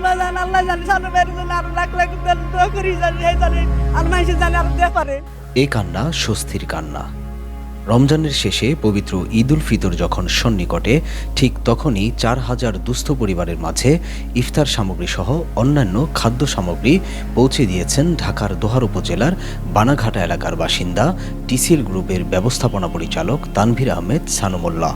বাজান আল্লাহ জানে সামনে বাইরে জন্য আরো লাখ লাখ দোয়া করি জানি এই জানে আর মানুষের জানে আরো দেওয়া পারে। এই কান্না স্বস্তির কান্না। রমজানের শেষে পবিত্র ঈদ উল ফিতর যখন সন্নিকটে, ঠিক তখনই ৪,০০০ দুস্থ পরিবারের মাঝে ইফতার সামগ্রী সহ অন্যান্য খাদ্য সামগ্রী পৌঁছে দিয়েছেন ঢাকার দোহার উপজেলার বানাঘাটা এলাকার বাসিন্দা টিসিএল গ্রুপের ব্যবস্থাপনা পরিচালক তানভীর আহমেদ সানুমুল্লাহ।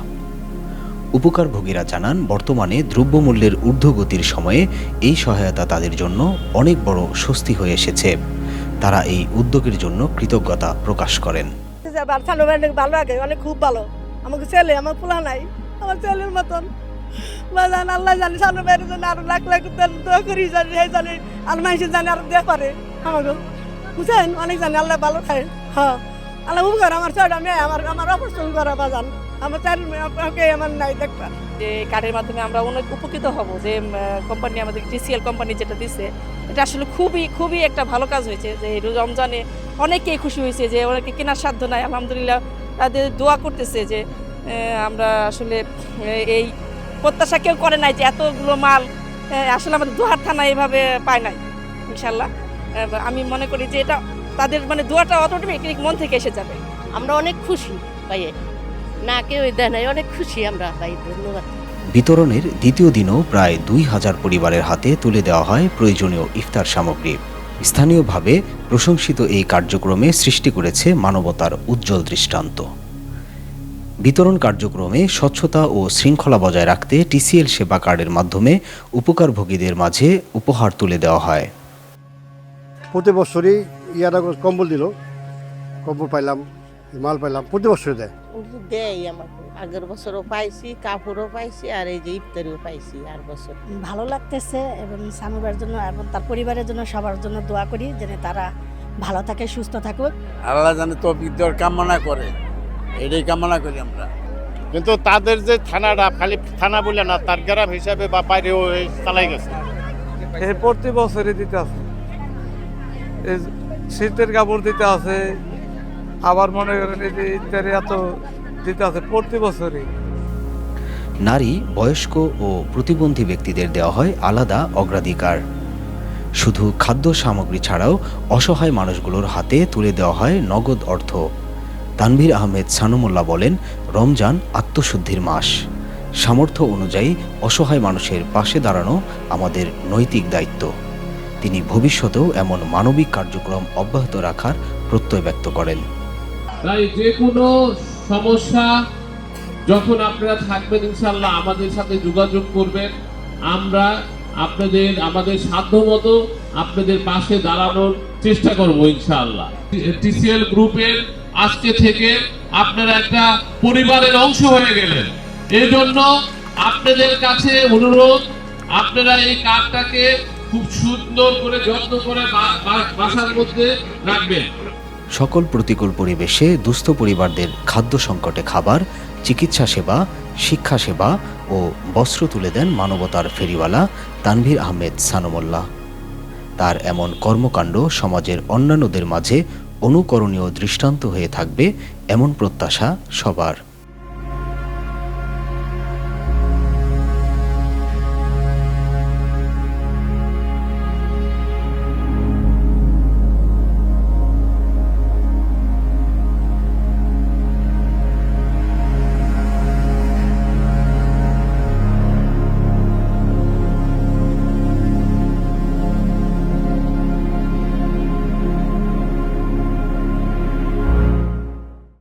উপকারভোগীরা জানান, বর্তমানে দ্রব্যমূল্যের ঊর্ধ্বগতির সময়ে এই সহায়তা তাদের জন্য অনেক বড় স্বস্তি হয়ে এসেছে। তারা এই উদ্যোগের জন্য কৃতজ্ঞতা প্রকাশ করেন। ভালো লাগে, অনেক খুব ভালো। আমাকে ছেলে, আমার পোলা নাই, আমার ছেলের মতন। বাজান আল্লাহ জানে সামনে বাইরে জন্য আরো লাখ লাখ দোয়া করি জানি এই জানে আর মানুষের জানে আরো দেওয়া পারে আমাকে, বুঝছেন? অনেক জানে আল্লাহ ভালো খায়। হ্যাঁ, আল্লাহ উপকার আমার ছোট মেয়ে, আমার অপারেশন করা বাজান, আমার চার মেয়ে আমার নাই দেখবার। যে কার্ডের মাধ্যমে আমরা অনেক উপকৃত হব, যে কোম্পানি আমাদের টিসিএল কোম্পানি যেটা দিচ্ছে, এটা আসলে খুবই একটা ভালো কাজ হয়েছে। যে রমজানে অনেকেই খুশি হয়েছে, যে অনেকে কেনার সাধ্য নাই, আলহামদুলিল্লাহ তাদের দোয়া করতেছে যে আমরা আসলে এই প্রত্যাশা কেউ করে নাই যে এতগুলো মাল আসলে আমাদের দোহার থানা এভাবে পায় নাই। ইনশাল্লাহ আমি মনে করি যে এটা তাদের মানে দোয়াটা অটোমেটিক মন থেকে এসে যাবে। আমরা অনেক খুশি পাইয়ে, না কেউ দেয় নাই, অনেক খুশি আমরা পাই। ধন্যবাদ। বিতরণের দ্বিতীয় দিনও প্রায় ২,০০০ পরিবারের হাতে তুলে দেওয়া হয় প্রয়োজনীয় ইফতার সামগ্রী। স্থানীয়ভাবে প্রশংসিত এই কার্যক্রমে সৃষ্টি করেছে মানবতার উজ্জ্বল দৃষ্টান্ত। বিতরণ কার্যক্রমে স্বচ্ছতা ও শৃঙ্খলা বজায় রাখতে টিসিএল সেবা কার্ডের মাধ্যমে উপকারভোগীদের মাঝে উপহার তুলে দেওয়া হয়। প্রতি বছরই ইয়ারা কম্বল দিল, কম্বল পাইলাম, মাল পাইলাম, প্রতি বছরই দেয়। দেয় আমাকে, আগের বছরও পাইছি, কাপড়ও পাইছি, আর এই যে ইফতারিও পাইছি আর বছর। ভালো লাগতেছে এবং সানুবার জন্য এবং তার পরিবারের জন্য সবার জন্য দোয়া করি যেন তারা ভালো থাকে, সুস্থ থাকুক। আল্লাহ জানে তৌফিক দেওয়ার কামনা করে, এটাই কামনা করি আমরা। কিন্তু তাদের যে থানাটা খালি থানা বলে না, তার গ্রাম হিসাবে বা বাইরেও চালাই গেছে। প্রতি বছরই দিতে আছে, শীতের কাপড় দিতে আছে, আবার মনে করেন এই যে ইত্যাদি এত দিতে আছে প্রতি বছরই। নারী, বয়স্ক ও প্রতিবন্ধী ব্যক্তিদের দেওয়া হয় আলাদা অগ্রাধিকার। শুধু খাদ্য সামগ্রী ছাড়াও অসহায় মানুষগুলোর হাতে তুলে দেওয়া হয় নগদ অর্থ। তানভীর আহমেদ সানুমুল্লাহ বলেন, রমজান আত্মশুদ্ধির মাস। সামর্থ্য অনুযায়ী অসহায় মানুষের পাশে দাঁড়ানো আমাদের নৈতিক দায়িত্ব। তিনি ভবিষ্যতেও এমন মানবিক কার্যক্রম অব্যাহত রাখার প্রত্যয় ব্যক্ত করেন। তাই যে কোনো সমস্যা যখন আপনারা থাকবেন, ইনশাআল্লাহ আমাদের সাথে যোগাযোগ করবেন। আমরা আমাদের সাধ্যমতো আপনাদের পাশে দাঁড়ানোর চেষ্টা করব ইনশাআল্লাহ। টিসিএল গ্রুপের আজকে থেকে আপনারা একটা পরিবারের অংশ হয়ে গেলেন। এই জন্য আপনাদের কাছে অনুরোধ, আপনারা এই কার্ডটাকে খুব সুন্দর করে যত্ন করে বাসার মধ্যে রাখবেন। সকল প্রতিকূল পরিবেশে দুস্থ পরিবারদের খাদ্য সংকটে খাবার, চিকিৎসা সেবা, শিক্ষা সেবা ও বস্ত্র তুলে দেন মানবতার ফেরিওয়ালা তানভীর আহমেদ সানুমুল্লাহ। তার এমন কর্মকাণ্ড সমাজের অন্যান্যদের মাঝে অনুকরণীয় দৃষ্টান্ত হয়ে থাকবে, এমন প্রত্যাশা সবার।